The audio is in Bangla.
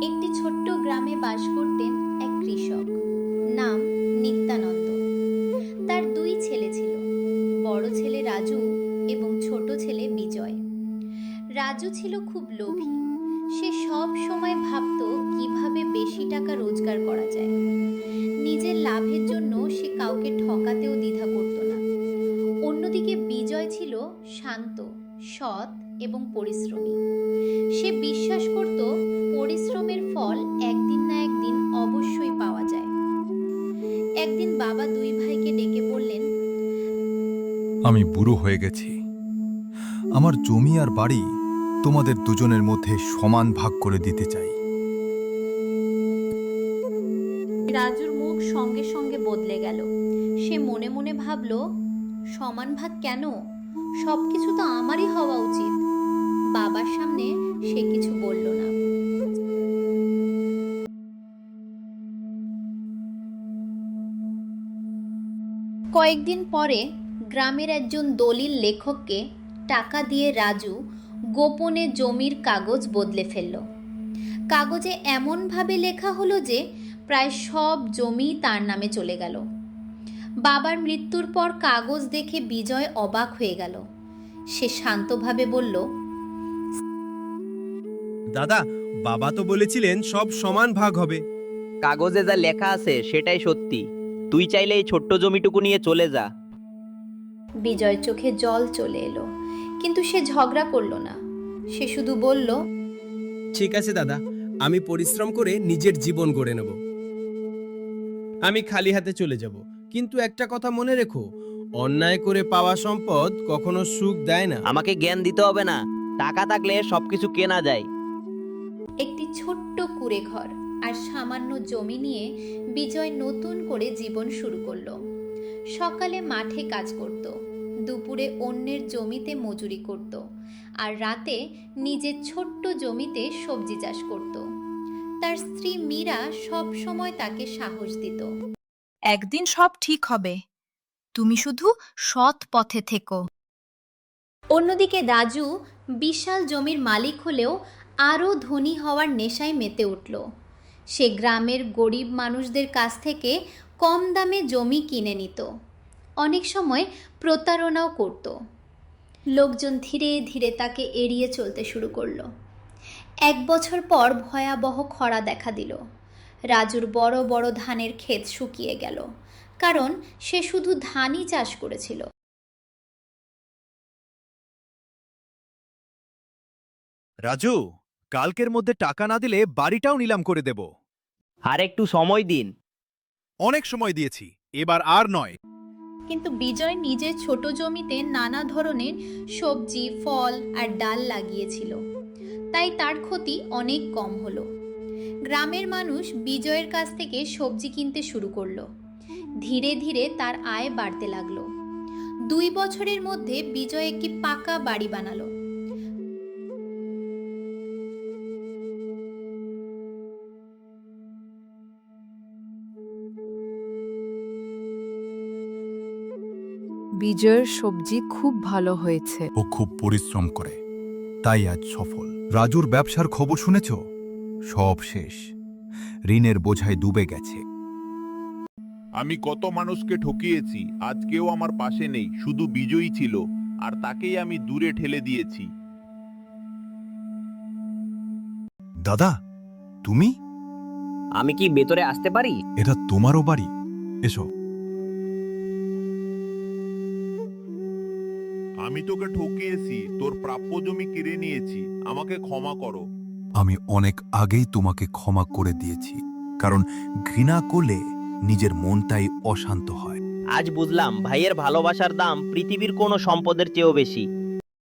একটি ছোট্ট গ্রামে বাস করতেন এক কৃষক, নাম নিত্যানন্দ। তার দুই ছেলে ছিল, বড় ছেলে রাজু এবং ছোট ছেলে বিজয়। রাজু ছিল খুব লোভী। সে সব সময় ভাবতো কিভাবে বেশি টাকা রোজগার করা যায়। নিজের লাভের জন্য সে কাউকে ঠকাতেও দ্বিধা করত না। অন্যদিকে বিজয় ছিল শান্ত, সৎ এবং পরিশ্রমী। সে বিশ্বাস করত পরিশ্রমের ফল একদিন না একদিন অবশ্যই পাওয়া যায়। একদিন বাবা দুই ভাইকে ডেকে বললেন, আমি বুড়ো হয়ে গেছি। আমার জমি আর বাড়ি তোমাদের দুজনের মধ্যে সমান ভাগ করে দিতে চাই। রাজুর মুখ সঙ্গে সঙ্গে বদলে গেল। সে মনে মনে ভাবল, সমান ভাগ কেন? সবকিছু তো আমারই হওয়া উচিত। বাবার সামনে সে কিছু বলল না। কয়েকদিন পরে গ্রামের একজন দলিল লেখককে টাকা দিয়ে রাজু গোপনে জমির কাগজ বদলে ফেলল। কাগজে এমনভাবে লেখা হলো যে প্রায় সব জমি তার নামে চলে গেল। বাবার মৃত্যুর পর কাগজ দেখে বিজয় অবাক হয়ে গেল। সে শান্তভাবে বলল, দাদা, বাবা তো বলেছিলেন সব সমান ভাগ হবে। কাগজে যা লেখা আছে সেটাই সত্যি। তুই চাইলে এই ছোট্ট জমিটুকু নিয়ে চলে যা। বিজয় চোখে জল চলে এলো, কিন্তু সে ঝগড়া করলো না। সে শুধু বলল, ঠিক আছে দাদা, আমি পরিশ্রম করে নিজের জীবন গড়ে নেব। আমি খালি হাতে চলে যাব, কিন্তু একটা কথা মনে রেখো, অন্যায় করে পাওয়া সম্পদ কখনো সুখ দেয় না। আমাকে জ্ঞান দিতে হবে না, টাকা থাকলে সবকিছু কেনা যায়। একটি ছোট্ট কুঁড়ে ঘর আর সামান্য জমি নিয়ে বিজয় নতুন করে জীবন শুরু করলো। সকালে মাঠে কাজ করত, দুপুরে অন্যের জমিতে মজুরি করত, আর রাতে নিজের ছোট্ট জমিতে সবজি চাষ করত। তার স্ত্রী মীরা সব সময় তাকে সাহস দিত। একদিন সব ঠিক হবে, তুমি শুধু সৎ পথে থেকো। অন্যদিকে রাজু বিশাল জমির মালিক হলেও আরও ধনী হওয়ার নেশায় মেতে উঠল। সে গ্রামের গরিব মানুষদের কাছ থেকে কম দামে জমি কিনে নিত, অনেক সময় প্রতারণাও করত। লোকজন ধীরে ধীরে তাকে এড়িয়ে চলতে শুরু করলো। এক বছর পর ভয়াবহ খরা দেখা দিল। রাজুর বড় বড় ধানের ক্ষেত শুকিয়ে গেল, কারণ সে শুধু ধানই চাষ করেছিল। রাজু, কালকের মধ্যে টাকা না দিলে বাড়িটাও নিলাম করে দেব। আর একটু সময় দিন। অনেক সময় দিয়েছি, এবার আর নয়। কিন্তু বিজয় নিজের ছোট জমিতে নানা ধরনের সবজি, ফল আর ডাল লাগিয়েছিল, তাই তার ক্ষতি অনেক কম হলো। গ্রামের মানুষ বিজয়ের কাছ থেকে সবজি কিনতে শুরু করলো। ধীরে ধীরে তার আয় বাড়তে লাগলো। 2 বছরের মধ্যে বিজয় একটি পাকা বাড়ি বানালো। বিজয়ের সবজি খুব ভালো হয়েছে। ও খুব পরিশ্রম করে, তাই আজ সফল। রাজুর ব্যবসার খবর শুনেছ? সব শেষ, ঋণের বোঝায় ডুবে গেছে। আমি কত মানুষকে ঠকিয়েছি, আজ কেউ আমার পাশে নেই, শুধু বিজয়ী ছিল, আর তাকেই আমি দূরে ঠেলে দিয়েছি। দাদা, তুমি? আমি কি ভেতরে আসতে পারি? এটা তোমারও বাড়ি, এসো। আমি তোকে ঠকিয়েছি, তোর প্রাপ্য জমি কেড়ে নিয়েছি, আমাকে ক্ষমা করো। আমি অনেক আগেই তোমাকে ক্ষমা করে দিয়েছি, কারণ ঘৃণা করলে নিজের মনটাই অশান্ত হয়। আজ বুঝলাম ভাইয়ের ভালোবাসার দাম পৃথিবীর কোনো সম্পদের চেয়েও বেশি।